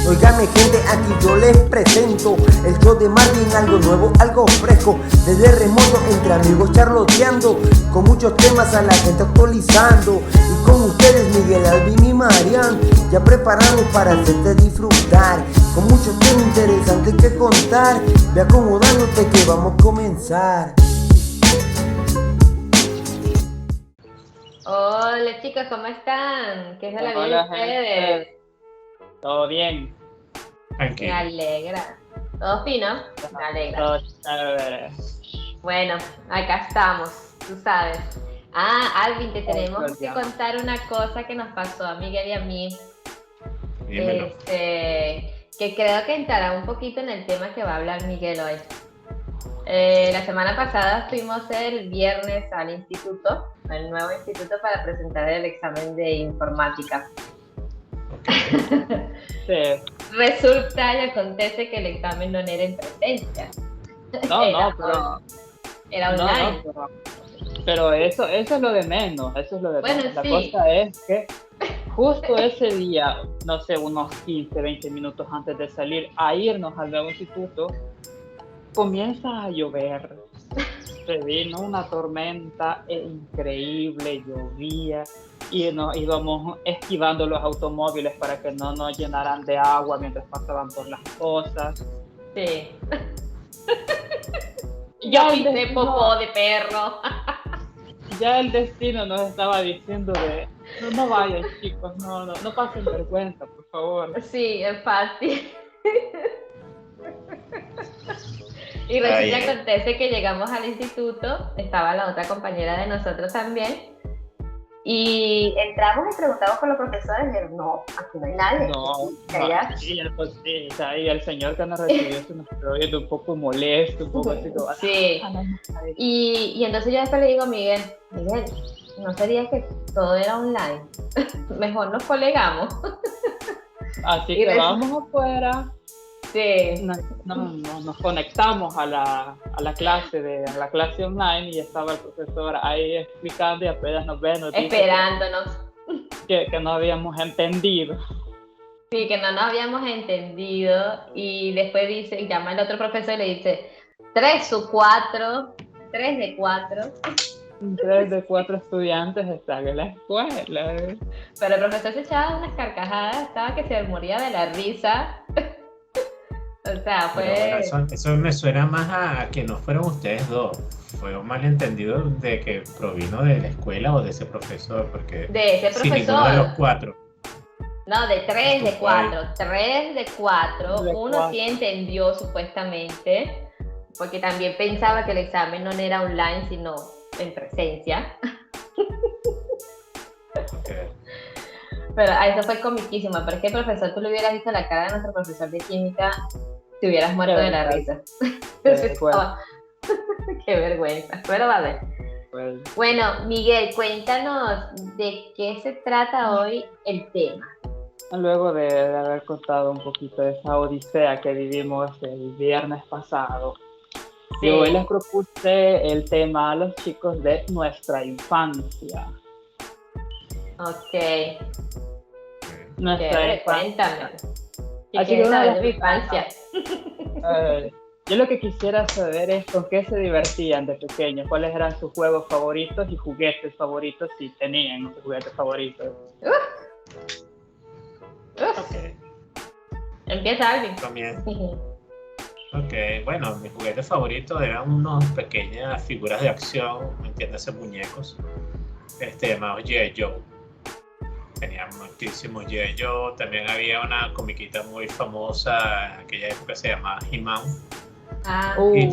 Óigame gente, aquí yo les presento el show de Marvin, algo nuevo, algo fresco. Desde remoto, entre amigos charloteando, con muchos temas a la gente actualizando. Y con ustedes Miguel, Alvin y Marian, ya preparados para hacerte disfrutar, con muchos temas interesantes que contar. Ve acomodándote que vamos a comenzar. Hola chicos, ¿cómo están? ¿Qué es de la vida de Hola, ustedes? gente. ¿Todo bien? Me alegra. ¿Todo fino? Me alegra. Todo chévere. Bueno, acá estamos, tú sabes. Alvin, te tenemos que contar una cosa que nos pasó a Miguel y a mí. Dímelo. Que creo que entrará un poquito en el tema que va a hablar Miguel hoy. La semana pasada fuimos el viernes al instituto, al nuevo instituto, para presentar el examen de informática. Sí. Resulta y acontece que el examen no era en presencia. Era online. Pero eso es lo de menos, Bueno, La sí. cosa es que justo ese día, no sé, unos 15, 20 minutos antes de salir a irnos al nuevo instituto, comienza a llover. Se vino una tormenta increíble, llovía y nos íbamos esquivando los automóviles para que no nos llenaran de agua mientras pasaban por las cosas. Sí. Ya Yo pisé popó de perro. Ya el destino nos estaba diciendo de no vayan chicos, no pasen vergüenza, por favor. Sí, es fácil. Y resulta que acontece que llegamos al instituto, estaba la otra compañera de nosotros también, y entramos y preguntamos por los profesores y dijeron, no, aquí no hay nadie. Y el señor que nos recibió se nos quedó viendo un poco molesto, un poco así como... Sí, y entonces yo después le digo a Miguel, ¿no sería que todo era online? Mejor nos colegamos. Así que vamos afuera. Sí. Nos conectamos a la clase online y estaba el profesor ahí explicando y apenas nos ven, esperándonos. Que no habíamos entendido. Sí, que no nos habíamos entendido y después llama el otro profesor y le dice 3 o 4, 3 de 4. 3 de 4 estudiantes están en la escuela. Pero el profesor se echaba unas carcajadas, estaba que se moría de la risa. O sea, fue... Bueno, eso me suena más a que no fueron ustedes dos. Fue un malentendido de que provino de la escuela o de ese profesor, porque de ese profesor. si ninguno de los cuatro. No, de 3 de 4. 3 de 4. Uno sí entendió supuestamente, porque también pensaba que el examen no era online, sino en presencia. Okay. Pero eso fue comiquísimo, pero es que el profesor, tú le hubieras visto la cara de nuestro profesor de química, te hubieras muerto de la risa. Qué vergüenza, pero va a ver. Bueno, Miguel, cuéntanos de qué se trata hoy el tema. Luego de haber contado un poquito de esa odisea que vivimos el viernes pasado, sí. Yo hoy les propuse el tema a los chicos de nuestra infancia. Ok. Nuestra infancia. Cuéntame. ¿Qué Así quieres que saber de mi infancia? Yo lo que quisiera saber es con qué se divertían de pequeños, cuáles eran sus juegos favoritos y juguetes favoritos, si tenían sus juguetes favoritos. Okay. Empieza Alvin. Comienza. Ok, bueno, mis juguetes favoritos eran unas pequeñas figuras de acción, entiéndase, muñecos, llamados G.I. Joe. Tenía muchísimos G.I. Joe. También había una comiquita muy famosa en aquella época, se llamaba He-Man. Y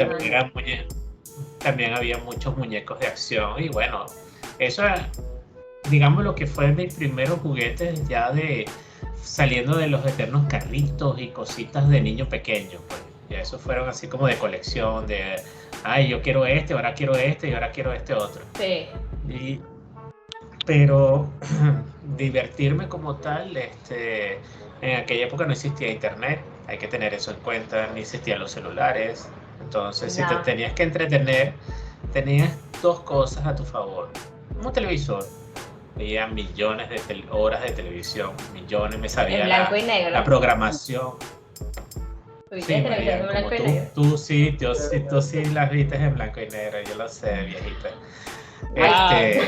también había muchos muñecos de acción. Y bueno, eso era, digamos, lo que fue mis primeros juguetes ya de saliendo de los eternos carritos y cositas de niño pequeño, pues. Ya esos fueron así como de colección, de yo quiero este, ahora quiero este y ahora quiero este otro. Sí. Pero divertirme como tal, en aquella época no existía internet, hay que tener eso en cuenta, ni existían los celulares. Entonces, si te tenías que entretener, tenías dos cosas a tu favor: un televisor veía millones de horas de televisión, millones, me En sabía blanco y negro. la programación. ¿Tuviste Sí, televisión en María, blanco como y negro? tú sí las viste en blanco y negro, yo lo sé, viejita. Ay,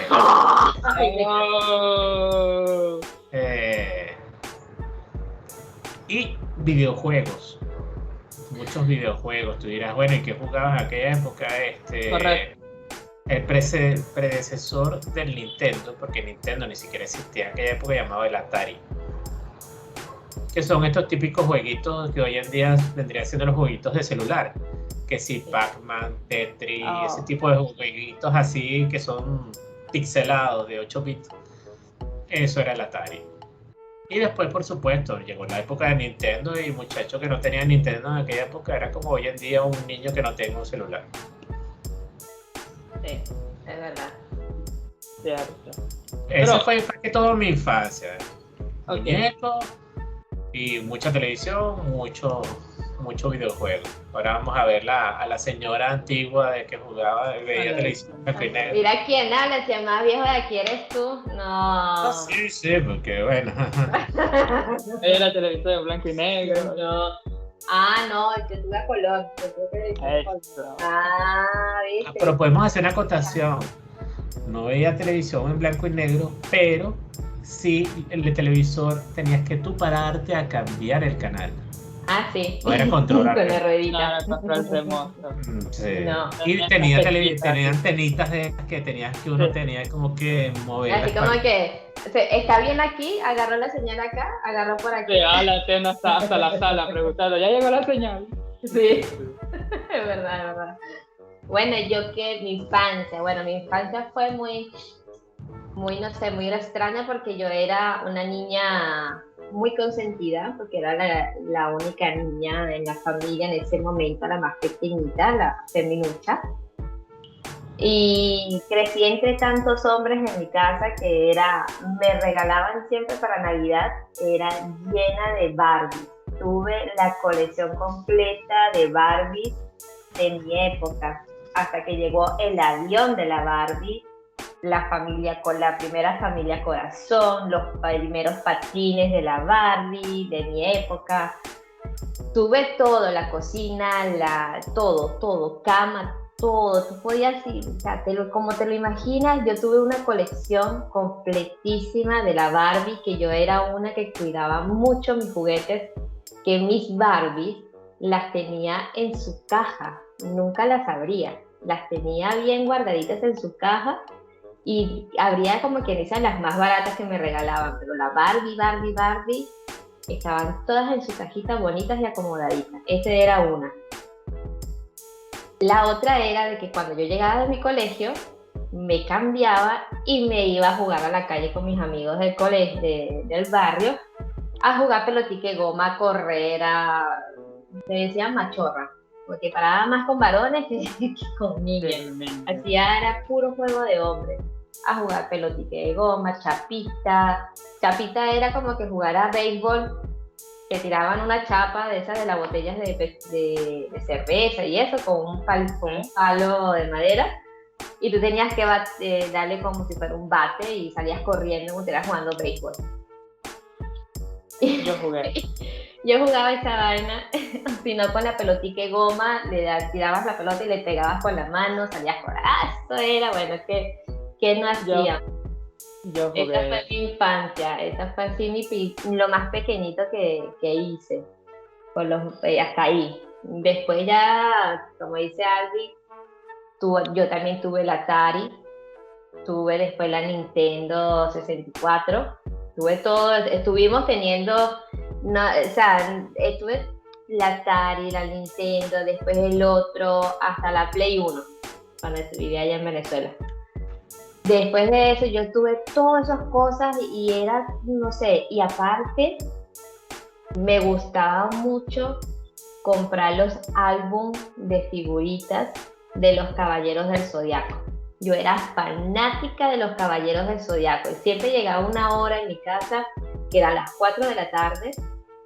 Oh. Y videojuegos, muchos videojuegos. Tú dirás, bueno, ¿y qué jugabas en aquella época? Correcto. El predecesor del Nintendo, porque Nintendo ni siquiera existía en aquella época, llamado el Atari. Que son estos típicos jueguitos que hoy en día vendrían siendo los jueguitos de celular. Que sí, Pac-Man, Tetris, ese tipo de jueguitos así que son pixelados de 8 bits. Eso era el Atari. Y después, por supuesto, llegó la época de Nintendo y muchacho que no tenía Nintendo en aquella época era como hoy en día un niño que no tenga un celular. Sí, es verdad. Cierto. Eso fue que toda mi infancia. Ok. Muñecos y mucha televisión, mucho videojuego. Ahora vamos a ver a la señora antigua de que jugaba, veía televisión en blanco y negro. Mira quién habla, si el más viejo de aquí eres tú. No. Sí, porque bueno. Era televisión en blanco y negro. No. Ah, no, yo tuve a color. Yo tuve televisión a color. Eso. Ah, viste. Pero podemos hacer una acotación. No veía televisión en blanco y negro, pero sí el de televisor tenías que tú pararte a cambiar el canal. Ah, sí. No era controlar. Con la ruedita. Claro, control remoto. Sí. No. Y tenía antenitas de que tenías que uno tenía como que mover. Así como que está bien aquí, agarró la señal acá, agarró por aquí. Se va la antena hasta la sala preguntando, ¿ya llegó la señal? Sí, es verdad, es verdad. Bueno, mi infancia fue muy, no sé, muy extraña porque yo era una niña muy consentida, porque era la única niña en la familia en ese momento, la más pequeñita, la feminucha. Y crecí entre tantos hombres en mi casa que me regalaban siempre para Navidad, era llena de Barbies. Tuve la colección completa de Barbies de mi época, hasta que llegó el avión de la Barbie, la primera familia corazón, los primeros patines de la Barbie de mi época. Tuve todo, la cocina, todo, cama, todo. Tú podías ir, o sea, como te lo imaginas, yo tuve una colección completísima de la Barbie, que yo era una que cuidaba mucho mis juguetes, que mis Barbies las tenía en su caja, nunca las abría, las tenía bien guardaditas en su caja y abría como quien dice las más baratas que me regalaban, pero la Barbie, estaban todas en su cajita bonitas y acomodaditas. Esa era una. La otra era de que cuando yo llegaba de mi colegio, me cambiaba y me iba a jugar a la calle con mis amigos del colegio, del barrio, a jugar pelotique goma, a correr, se decían machorra, porque paraba más con varones que con niñas. Era puro juego de hombres. A jugar pelotique de goma, chapita. Chapita era como que jugar a béisbol, que tiraban una chapa de esas de las botellas de cerveza y eso, con un palo de madera, y tú tenías que darle como si fuera un bate y salías corriendo como si estuvieras jugando béisbol. Yo jugaba esa vaina, sino con la pelotique goma, tirabas la pelota y le pegabas con la mano, salías por eso era, bueno, que no hacía. Yo jugué. Esta fue mi infancia, esta fue así lo más pequeñito que hice, hasta ahí. Después ya, como dice Albi, yo también tuve el Atari, tuve después la Nintendo 64, tuve todo, estuvimos teniendo, tuve la Atari, la Nintendo, después el otro, hasta la Play 1, cuando vivía allá en Venezuela. Después de eso yo tuve todas esas cosas y era, no sé, y aparte me gustaba mucho comprar los álbumes de figuritas de los Caballeros del Zodiaco. Yo era fanática de los Caballeros del Zodiaco y siempre llegaba una hora en mi casa, que era a las 4 de la tarde,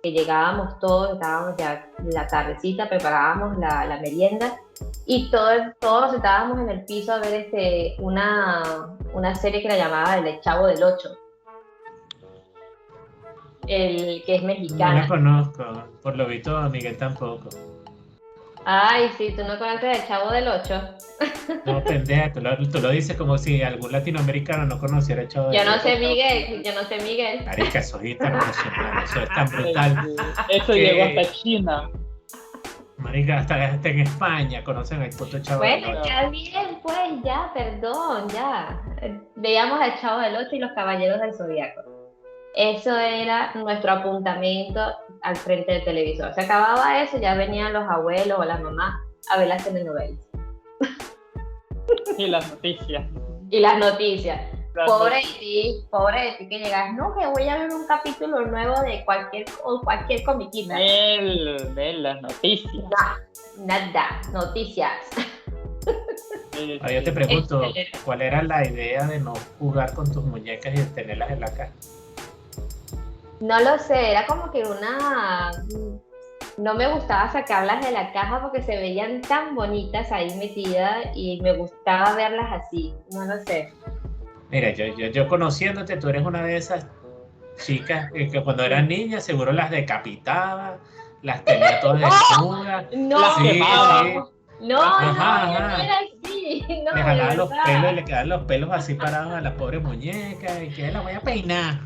que llegábamos todos, estábamos ya en la tardecita, preparábamos la merienda y todos nos sentábamos en el piso a ver una serie que la llamaba El Chavo del Ocho, el que es No la mexicana. conozco, por lo visto a Miguel tampoco. Ay, sí, ¿tú no conoces El Chavo del Ocho? No, pendeja, tú lo dices como si algún latinoamericano no conociera el Chavo Yo del no Ocho. sé Miguel, yo no sé Miguel. Marica, eso es internacional, eso es tan brutal. Eso que- llegó hasta China. Marica, hasta en España conocen el puto Chavo del Bueno, Ocho. ya bien, pues, ya, perdón, ya. Veíamos El Chavo del Ocho y Los Caballeros del Zodiaco. Eso era nuestro apuntamiento al frente del televisor. Se acababa eso, ya venían los abuelos o las mamás a ver las telenovelas. Y las noticias. Y las noticias. Las Pobre noticias. de ti que llegas, no, que voy a ver un capítulo nuevo de cualquier comiquita. De las noticias. Nada, noticias. Ahora yo te pregunto, Excelente. ¿cuál era la idea de no jugar con tus muñecas y de tenerlas en la casa? No lo sé, era como que no me gustaba sacarlas de la caja porque se veían tan bonitas ahí metidas y me gustaba verlas así, no lo sé. Mira, yo conociéndote, tú eres una de esas chicas que cuando eran niñas seguro las decapitaba, las tenía todas desnudas, No, Las sí, quemaba. sí, no, Ajá, no, ajá. no era así, no, le de jalaban los verdad. pelos y le quedaban los pelos así parados a la pobre muñeca y que la voy a peinar.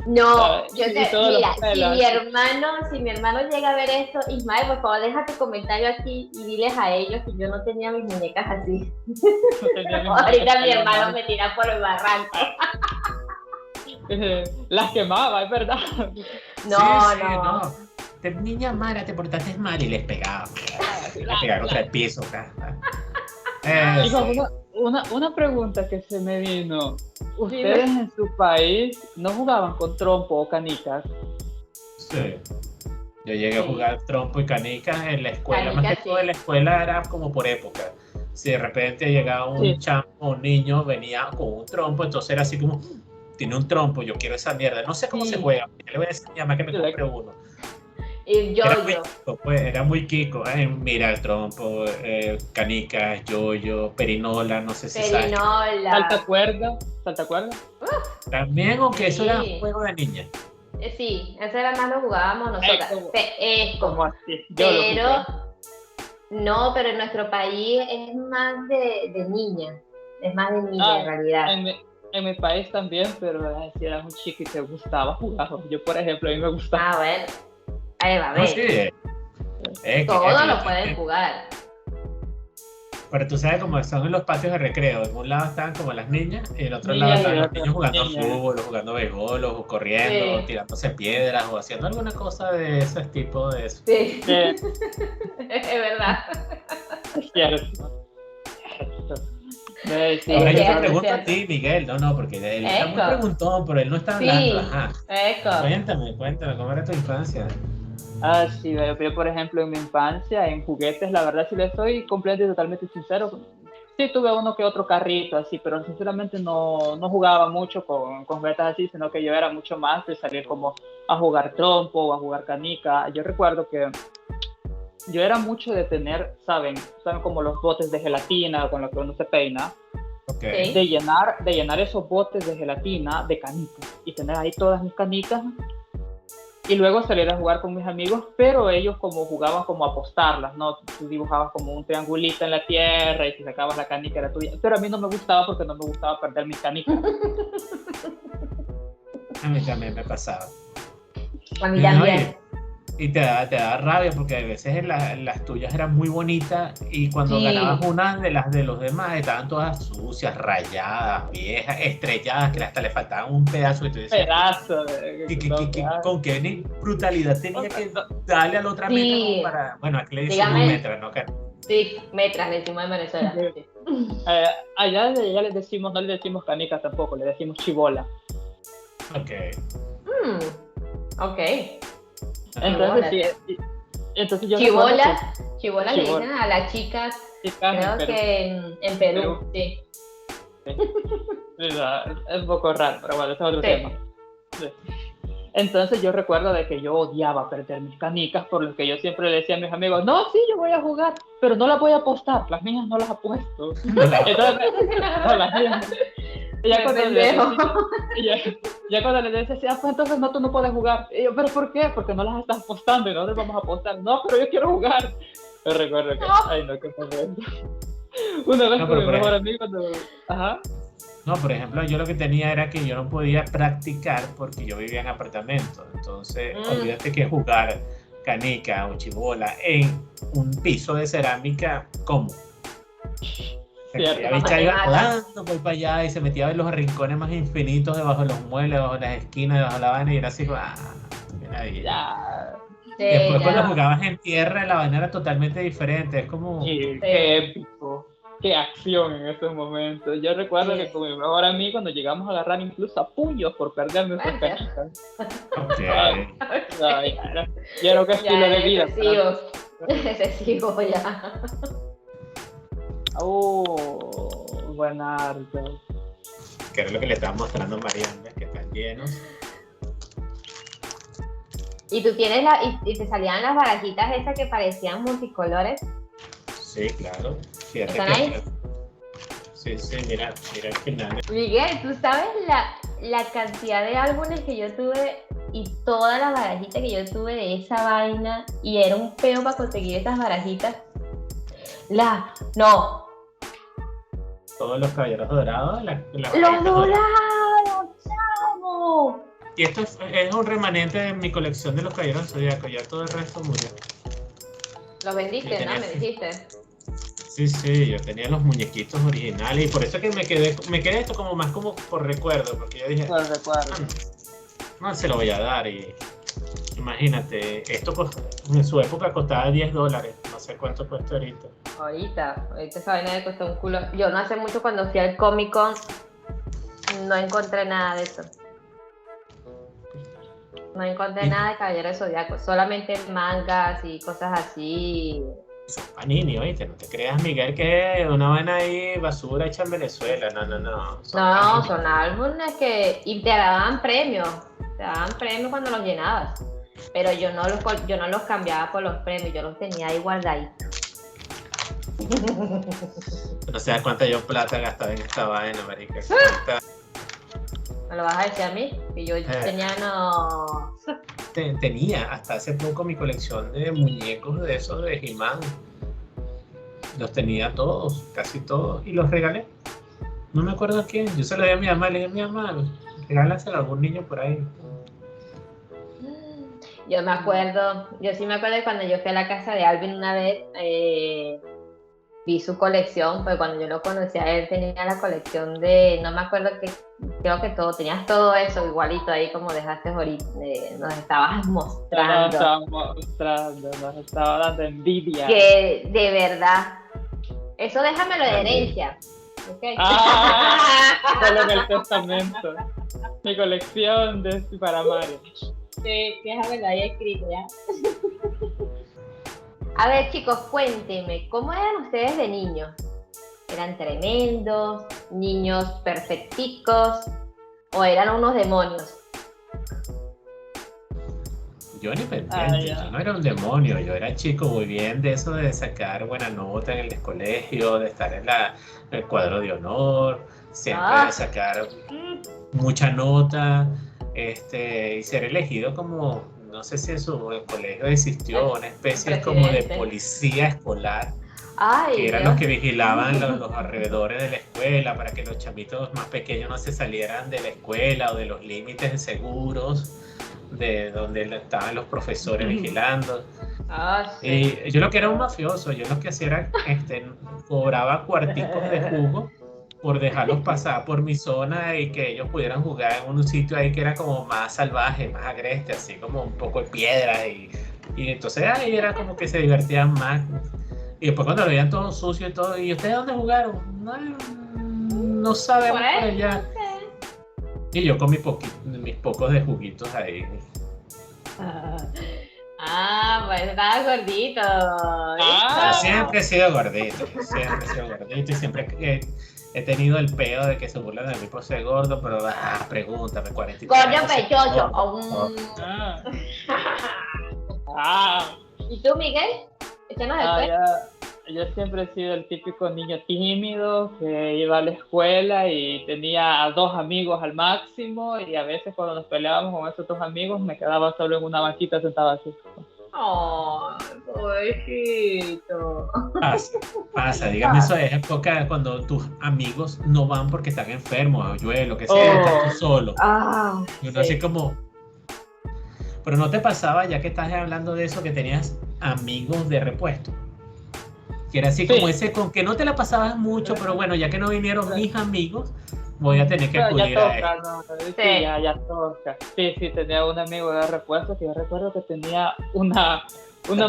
No, Y todos los mira, pelos. si mi hermano llega a ver esto, Ismael, por favor, deja tu comentario aquí y diles a ellos que yo no tenía mis muñecas así. Ahorita mi hermano me tira por el barranco. Las quemaba, es verdad. No, Sí, no. Niña mala, te portaste mal y les pegaba. Les pegaba contra el piso. Chicos, una pregunta que se me vino. ¿Ustedes en su país no jugaban con trompo o canicas? Sí. Yo llegué a jugar trompo y canicas en la escuela, Canicas, más que todo sí. en la escuela era como por época. Si de repente llegaba un Sí. chamo o un niño, venía con un trompo, entonces era así como, tiene un trompo, yo quiero esa mierda. No sé cómo Sí. se juega, yo le voy a decir a mi mamá que me Yo le- compre uno. Y Era muy kiko, pues, era muy kiko. Mira el trompo, canicas, yoyo, perinola, no sé si sabes. Perinola. Salta cuerda. También, aunque eso era Sí. un juego de niñas. Sí, ese era más lo jugábamos nosotras. Como así. Yo lo Pero jugué. no, pero en nuestro país es más de niña. Es más de niña en realidad. En mi país también, pero si eras un chico y te gustaba jugar. Yo, por ejemplo, a mí me gustaba. Ah, bueno. Ahí va, a No, ver. sí. Todos lo pueden jugar. Pero tú sabes cómo son en los patios de recreo. En un lado estaban como las niñas y en el otro Niñas lado y estaban los otras niños jugando niñas. fútbol, o jugando béisbol, o corriendo, Sí. o tirándose piedras, o haciendo alguna cosa de ese tipo de eso. Sí, Eh, es verdad. es cierto. Sí, Ahora yo te cierto, pregunto cierto. a ti, Miguel. No, porque él está muy Eco. preguntón, pero él no está Sí. hablando. Ajá. Eco. Cuéntame, ¿cómo era tu infancia? Ah, sí, yo, por ejemplo, en mi infancia, en juguetes, la verdad, si le soy completamente y totalmente sincero, sí tuve uno que otro carrito así, pero sinceramente no jugaba mucho con juguetes así, sino que yo era mucho más de salir como a jugar trompo o a jugar canica. Yo recuerdo que yo era mucho de tener, ¿saben como los botes de gelatina con los que uno se peina? Ok. Sí. De llenar esos botes de gelatina de canicas y tener ahí todas mis canicas y luego salir a jugar con mis amigos, pero ellos como jugaban como a apostarlas, ¿no? Tú dibujabas como un triangulito en la tierra y si sacabas la canica era tuya, pero a mí no me gustaba porque no me gustaba perder mis canicas. A mí también me pasaba. A mí también. Y te da rabia porque a veces las tuyas eran muy bonitas y cuando Sí. ganabas una de las de los demás estaban todas sucias, rayadas, viejas, estrelladas, que hasta le faltaban un pedazo y tú decías, Pedazo de... ¿con qué brutalidad tenía que darle a la otra Sí. metra como para... Bueno, aquí le decimos Dígame. metra, ¿no? Sí, metras le decimos en Venezuela. Sí. allá le decimos, no le decimos canica tampoco, le decimos chibola. Ok. Ok. Entonces, sí, entonces yo Chibola le Chibola. dicen a las chicas, creo que en Perú. Sí. Es un poco raro, pero bueno, ese es otro Sí. tema. Sí. Entonces yo recuerdo de que yo odiaba perder mis canicas, por lo que yo siempre le decía a mis amigos, no, sí, yo voy a jugar, pero no las voy a apostar, las mías no las apuesto. Entonces, no, las mías. Y ya cuando le pendejo. ya cuando le decía, pues entonces no, tú no puedes jugar. Y yo, ¿pero por qué? Porque no las estás apostando y no les vamos a apostar. No, pero yo quiero jugar. Yo recuerdo que, ay no, qué momento. Una vez No, con pero mi por mejor amigo cuando, ajá. No, por ejemplo, yo lo que tenía era que yo no podía practicar porque yo vivía en apartamento. Entonces, olvídate que jugar canica o chibola en un piso de cerámica, ¿cómo? Cierto. La bicha iba rodando por para allá y se metía en los rincones más infinitos, debajo de los muebles, debajo de las esquinas, debajo de la vaina, y era así como, qué maravilla. Ya. Sí, Después ya. cuando jugabas en tierra, la vaina era totalmente diferente. Es como, Y qué épico, qué acción en esos momentos. Yo recuerdo Sí. que con mi mejor amigo cuando llegamos a agarrar incluso a puños por perder nuestras Bueno. canicas. ok. Ya era que estilo Ya de es vida. excesivo. Excesivo ya. Buenardo. Que era lo que le estaba mostrando a Mariana, que están llenos. Y tú tienes y te salían las barajitas esas que parecían multicolores. Sí, claro. Fíjate ¿Están que. ahí? Sí, mira el final. Miguel, ¿tú sabes la cantidad de álbumes que yo tuve y todas las barajitas que yo tuve de esa vaina? Y era un peo para conseguir esas barajitas. No, Todos los caballeros dorados. los dorados, chavo. Y esto es un remanente de mi colección de los caballeros zodiacos. Ya todo el resto murió. Los vendiste, Yo ¿no? tenía Me así. dijiste. Sí, yo tenía los muñequitos originales y por eso que me quedé esto como más como por recuerdo, porque yo dije, Pues recuerdo. no se lo voy a dar y imagínate, esto en su época costaba $10, no sé cuánto cuesta ahorita. Ahorita esa vaina me costó un culo. Yo no hace mucho cuando fui al Comic Con no encontré nada de eso. No encontré nada de Caballero de Zodiaco, solamente mangas y cosas así. Son Panini, oíste, no te creas, Miguel, que una vaina ahí basura hecha en Venezuela, no. No, Panini. son álbumes que y te daban premios. Te daban premios cuando los llenabas. Pero yo no los cambiaba por los premios, yo los tenía ahí guardaditos. No sé cuánta yo plata gastaba en esta vaina, marica. ¿Me lo vas a decir a mí? Que yo tenía no. Tenía hasta hace poco mi colección de muñecos de esos de He-Man. Los tenía todos, casi todos, y los regalé. No me acuerdo a quién. Yo se lo di a mi mamá, le dije a mi mamá, regálaselo a algún niño por ahí. Yo sí me acuerdo de cuando yo fui a la casa de Alvin una vez, vi su colección, pues cuando yo lo conocí a él tenía la colección de, no me acuerdo que, creo que tenías todo eso igualito ahí como dejaste ahorita, nos estabas mostrando. Nos estaba dando envidia. Que de verdad, eso déjamelo de herencia. Okay. Solo en el testamento. Mi colección de para Mario. Sí, déjamelo ahí escrito ya. A ver, chicos, cuéntenme, ¿cómo eran ustedes de niños? ¿Eran tremendos, niños perfecticos o eran unos demonios? Yo ni pendiente, yo no era un demonio, yo era chico muy bien de eso de sacar buena nota en el colegio, de estar en el cuadro de honor, siempre de sacar mucha nota, y ser elegido como, no sé si en su colegio existió una especie como de policía escolar. Ay, que eran Dios. los que vigilaban los alrededores de la escuela para que los chamitos más pequeños no se salieran de la escuela o de los límites seguros de donde estaban los profesores vigilando. Sí. Y yo lo que era un mafioso, yo lo que hacía era cobraba cuarticos de jugo por dejarlos pasar por mi zona y que ellos pudieran jugar en un sitio ahí que era como más salvaje, más agreste, así como un poco de piedra y entonces ahí era como que se divertían más. Y después cuando lo veían todo sucio y todo, ¿y ustedes dónde jugaron? No sabemos por allá. Y yo con mis pocos de juguitos ahí. Pues estaba gordito. Siempre he sido gordito, y siempre he tenido el peo de que se burlan de mí por ser gordo, pero pregúntame, 43 Gordo años, pechoso. Ah, ¿Y tú, Miguel? Échanos el ah, pez. ya. Yo siempre he sido el típico niño tímido que iba a la escuela y tenía a 2 amigos al máximo, y a veces cuando nos peleábamos con esos 2 amigos me quedaba solo en una banquita sentado así. ¡Ay, pobrecito! Pasa, dígame, eso es época cuando tus amigos no van porque están enfermos, o llueve, lo que sea, estás tú solo. Y uno así como... Pero ¿no te pasaba, ya que estás hablando de eso, que tenías amigos de repuesto? Que era así como ese con que no te la pasabas mucho, pero bueno, ya que no vinieron mis amigos, voy a tener que acudir a él. Ya toca. Sí, tenía un amigo de repuesto que yo recuerdo que tenía una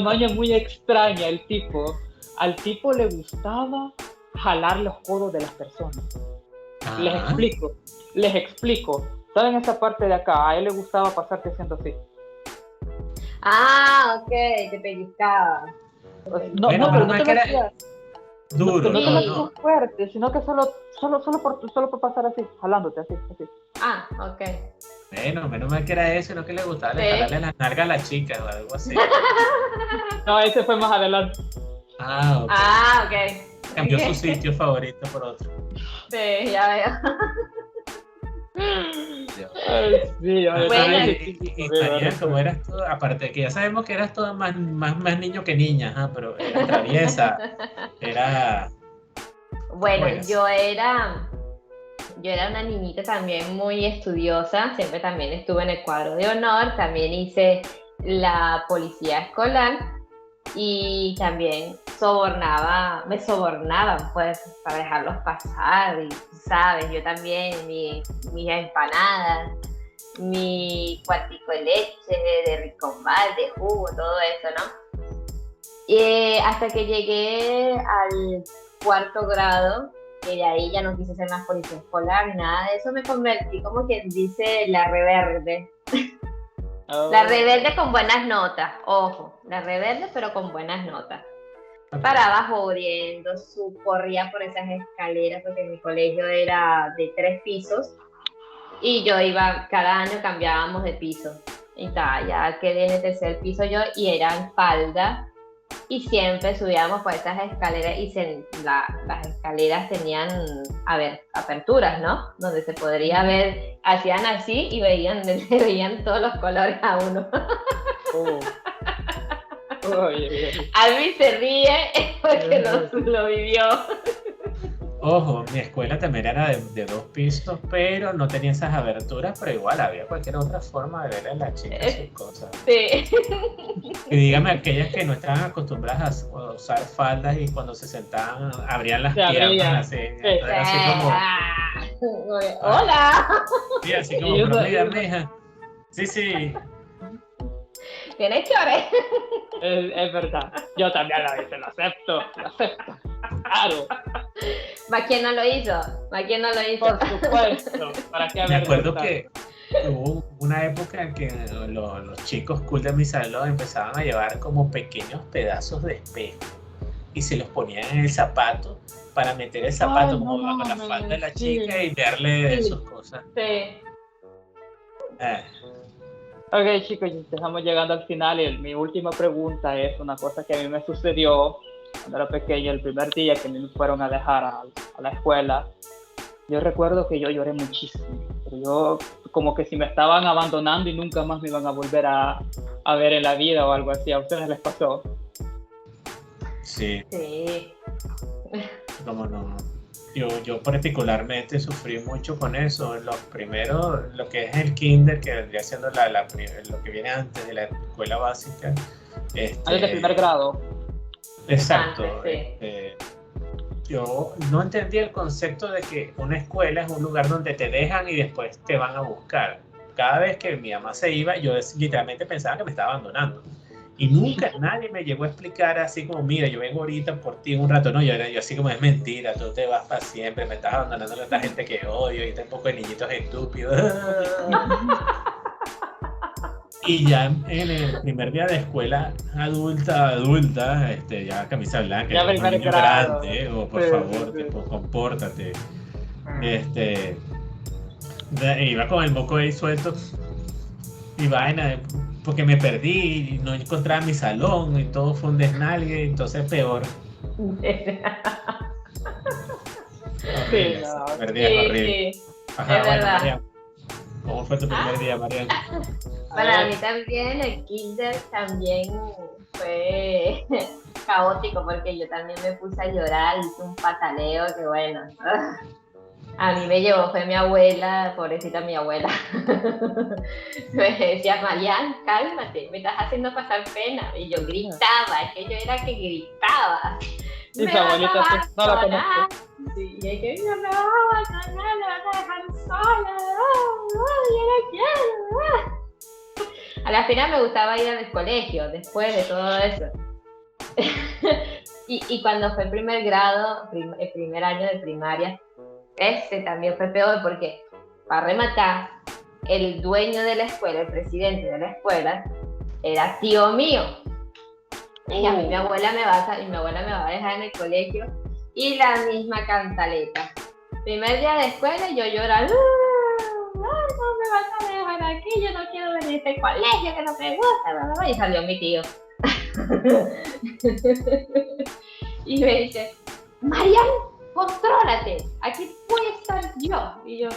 maña muy extraña. Al tipo le gustaba jalar los codos de las personas. Les explico. ¿Saben esa parte de acá? A él le gustaba pasarte haciendo así. Ok, te pellizcaba. No, Bueno, pero no más te que era metías. duro, No te no. metías fuerte, sino que solo por pasar así, jalándote así. Ok. Bueno, menos mal que era eso, no que le gustaba jalarle las nalgas a las chicas o algo así. No, ese fue más adelante. Ok. Ok. Cambió su sitio favorito por otro. Sí, ya veo. Sí, Bueno. Y María, como eras tú, aparte de que ya sabemos que eras toda más niño que niña, pero era traviesa, era... Bueno, Juegas. yo era una niñita también muy estudiosa, siempre también estuve en el cuadro de honor, también hice la policía escolar y también me sobornaban pues para dejarlos pasar, y sabes, yo también mis empanadas, mi cuartico de leche, de ricombal, de jugo, todo eso, ¿no? Y hasta que llegué al 4º grado, que de ahí ya no quise ser más policía escolar, nada de eso, me convertí como quien dice la rebelde. La rebelde con buenas notas, ojo, la rebelde pero con buenas notas. Paraba jodiendo, corría por esas escaleras porque mi colegio era de 3 pisos y yo iba, cada año cambiábamos de piso. Y ya quedé en el 3er piso yo y era en falda. Y siempre subíamos por esas escaleras y las escaleras tenían, aperturas, ¿no? Donde se podría ver, hacían así y veían todos los colores a uno. Alvin se ríe porque lo vivió. Ojo, mi escuela también era de 2 pisos, pero no tenía esas aberturas, pero igual había cualquier otra forma de ver a las chicas sus cosas. Sí. Y dígame, aquellas que no estaban acostumbradas a usar faldas y cuando se sentaban abrían las piernas así. Entonces, así como... ¡Hola! Sí, así como, pero mira, mija. Sí. ¿Tienes chores? Es verdad. Yo también lo acepto. Claro. ¿Para quién no lo hizo? Por supuesto. ¿Para qué Me acuerdo que hubo una época en que los chicos cool de mi salón empezaban a llevar como pequeños pedazos de espejo y se los ponían en el zapato para meter el zapato como bajo la falda de la chica y verle sus cosas. Sí. Ok, chicos, estamos llegando al final y mi última pregunta es una cosa que a mí me sucedió cuando era pequeño, el primer día que me fueron a dejar a la escuela. Yo recuerdo que yo lloré muchísimo, pero yo como que si me estaban abandonando y nunca más me iban a volver a ver en la vida o algo así. ¿A ustedes les pasó? Sí. Sí. ¿Cómo no? Yo particularmente sufrí mucho con eso. Lo primero, lo que es el kinder, que vendría siendo lo que viene antes de la escuela básica. Antes del primer grado. Exacto. Sí. Yo no entendía el concepto de que una escuela es un lugar donde te dejan y después te van a buscar. Cada vez que mi mamá se iba, yo literalmente pensaba que me estaba abandonando. Y nunca nadie me llegó a explicar así como, mira, yo vengo ahorita por ti un rato. No, yo así como, es mentira, tú te vas para siempre, me estás abandonando a esta gente que odio y este poco de niñitos estúpidos. Y ya en el primer día de escuela adulta, ya camisa blanca, ya un niño grande, por favor, tipo, compórtate. Iba con el moco ahí suelto y vaina, porque me perdí y no encontraba mi salón y todo fue un desnalgue, entonces peor. Horrible, no. ese primer día es horrible. Sí, Ajá, es bueno, verdad. Marian, ¿cómo fue tu primer día, Marian? Para mí también el kinder también fue caótico porque yo también me puse a llorar, hice un pataleo que bueno, a mí me llevó, fue mi abuela, pobrecita mi abuela. Me decía, Marian, cálmate, me estás haciendo pasar pena. Y yo gritaba, es que yo era que gritaba. Y Me su vas a abuelita, pues, no la abandonar. conozco. Sí, y es que no me vas a abandonar, me vas a dejar sola. Yo no quiero. A la final me gustaba ir al colegio, después de todo eso. y cuando fue el primer grado, el primer año de primaria, ese también fue peor porque, para rematar, el dueño de la escuela, el presidente de la escuela, era tío mío. Y a mí mi abuela me va a dejar en el colegio y la misma cantaleta. Primer día de escuela y yo llorando. No me vas a dejar aquí, yo no quiero venir a este colegio que no me gusta, bla, bla, bla. Y salió mi tío. Y me dice, Marian, contrólate, aquí voy a estar yo. Y yo,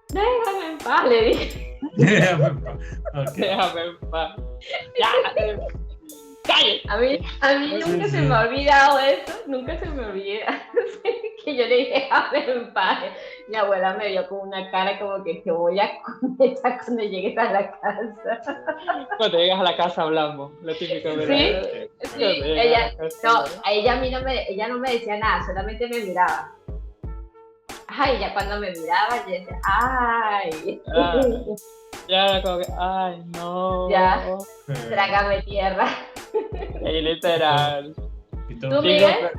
déjame en paz, le dije. Ok. Déjame en paz. Ya, cállate. A mí nunca se me ha olvidado eso, nunca se me olvida. Que yo le dije, déjame en paz. Mi abuela me vio con una cara como que te voy a comer cuando llegues a la casa. Cuando llegas a la casa hablamos, lo típico, ¿verdad? Sí, Cuando llegas a ella, la casa, no, ¿verdad? a ella a mí ella no me decía nada, solamente me miraba. Ay, ya cuando me miraba, yo decía, ay. Ah. Ya, como que, ay, no. Ya. Trágame tierra. Y literal. ¿Y tú? ¿Tú, Miguel?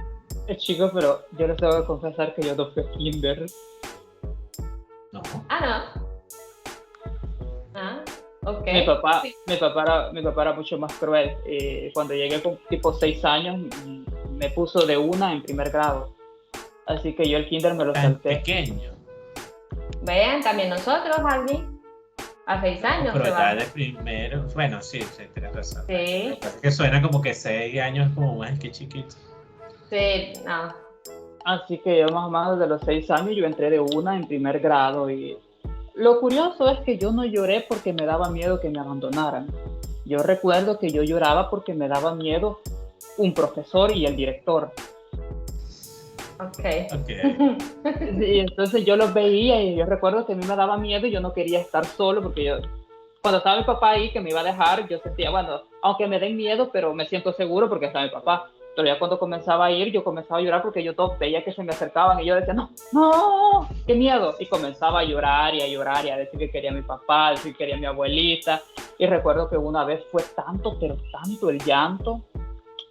Chicos, pero yo les tengo que confesar que yo no fui a kinder. No. Ah, no. Ah, ok. Mi papá, Sí. mi papá era mucho más cruel. Cuando llegué con tipo 6 años, me puso de una en primer grado. Así que yo el kinder me lo Tan salté. pequeño. Vean, también nosotros, alguien, a 6 años. Pero se ya va. de primero. Bueno, sí, tienes razón. Sí. Lo que pasa es que suena como que 6 años como más que chiquito. Sí, no. Así que yo más o menos de los 6 años yo entré de una en primer grado. Y lo curioso es que yo no lloré porque me daba miedo que me abandonaran. Yo recuerdo que yo lloraba porque me daba miedo un profesor y el director. Ok. Ok. Y entonces yo los veía y yo recuerdo que a mí me daba miedo y yo no quería estar solo porque yo, cuando estaba mi papá ahí que me iba a dejar, yo sentía, bueno, aunque me den miedo, pero me siento seguro porque está mi papá. Pero ya cuando comenzaba a ir, yo comenzaba a llorar porque yo todo veía que se me acercaban y yo decía, no, qué miedo. Y comenzaba a llorar y a llorar y a decir que quería a mi papá, a decir que quería a mi abuelita. Y recuerdo que una vez fue tanto, pero tanto el llanto,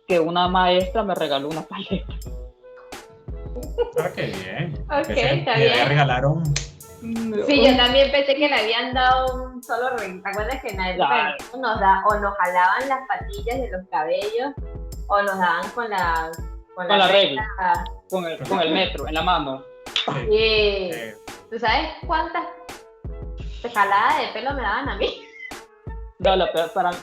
que una maestra me regaló una paleta. Ah, qué bien. Ok, Que está le bien. regalaron. Sí, yo también pensé que le habían dado un solo ring. ¿Te acuerdas que en la época Claro. o nos jalaban las patillas de los cabellos o nos daban con la regla, con el metro en la mano? Sí. Y ¿tú sabes cuántas jaladas de pelo me daban a mí? No,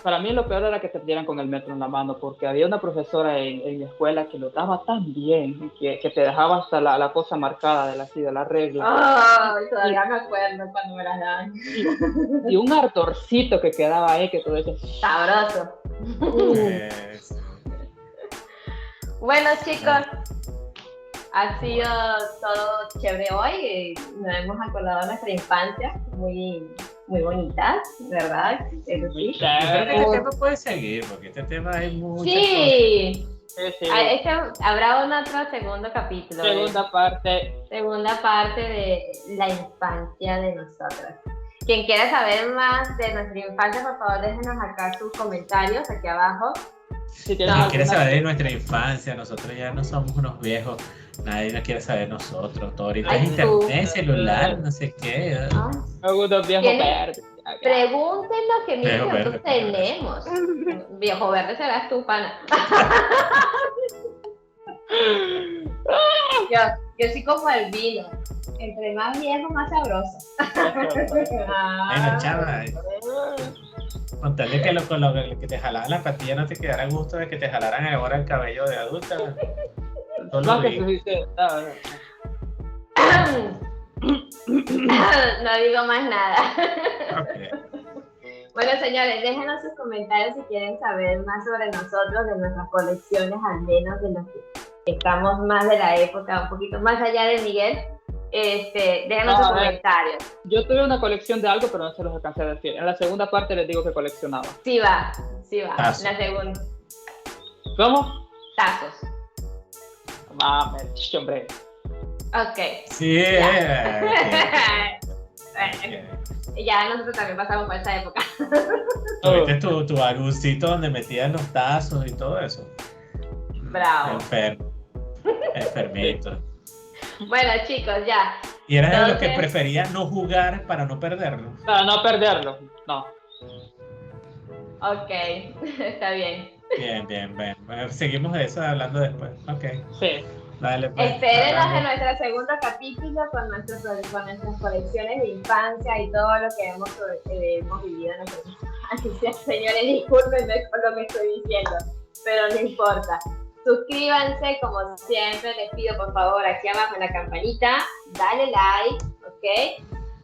para mí lo peor era que te dieran con el metro en la mano, porque había una profesora en la escuela que lo daba tan bien, que te dejaba hasta la cosa marcada de la regla. Oh, todavía me acuerdo cuando me las daban. Y un ardorcito que quedaba ahí, que tú decías, Sabroso. Sí. Bueno, chicos, ha sido todo chévere hoy. Nos hemos acordado de nuestra infancia, muy, muy bonita, ¿verdad? Eso muy sí. Yo creo que chévere. este tema puede seguir, porque este tema hay muchas Sí. Sí. Habrá otro segundo capítulo. Segunda parte. De la infancia de nosotras. Quien quiera saber más de nuestra infancia, por favor, déjenos acá sus comentarios, aquí abajo. Si cosas. tienes Nadie quiere alguna- saber de nuestra infancia, nosotros ya no somos unos viejos, nadie nos quiere saber de nosotros, todo ahorita Ay, es tú. internet, celular, no sé qué. Ah, algunos viejos ¿Tiene? verdes. Pregúntenos qué miedo Viejo nosotros verde, tenemos. Viejo verde serás tú, pana. Yo soy como el vino. Entre más viejo, más sabroso. Bueno, chava, con tal de que con lo que te jalaban las patillas no te quedara gusto de que te jalaran ahora el cabello de adulta. Solo No, que vi. se dice. No digo más nada. Ok. Bueno, señores, déjenos sus comentarios si quieren saber más sobre nosotros, de nuestras colecciones, al menos de los que estamos más de la época, un poquito más allá de Miguel. Déjenos sus comentarios. Yo tuve una colección de algo, pero no se los alcancé a decir. En la segunda parte les digo que coleccionaba. Sí va. Tazo. La segunda. ¿Cómo? Tazos. Mames, hombre. Ok. Sí, Ya nosotros también pasamos por esa época. ¿Tuviste tu álbumcito donde metías los tazos y todo eso? Bravo. Enfermito. Bueno, chicos, ya. Y eras de los que Entonces- prefería no jugar para no perderlo. Para no perderlo. No. Ok, está bien. Bien. Bueno, seguimos de eso hablando después. Ok. Sí. Dale, pues. Espérenos en hablamos. nuestro segundo capítulo con nuestras colecciones de infancia y todo lo que hemos vivido en nuestra infancia. Señores, discúlpenme por lo que estoy diciendo, pero no importa. Suscríbanse, como siempre, les pido por favor aquí abajo en la campanita, dale like, ¿ok?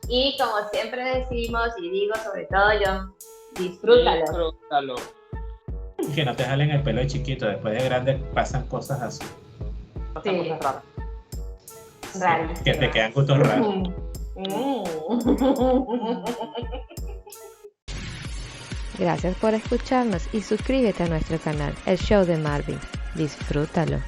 Y como siempre decimos y digo sobre todo yo, disfrútalo. Disfrútalo. Que no te jalen el pelo de chiquito. Después de grande pasan cosas así. Pasan Sí. cosas raras. Rarísimo. Que te quedan gustos raros. Gracias por escucharnos y suscríbete a nuestro canal, El Show de Marvin. Disfrútalo.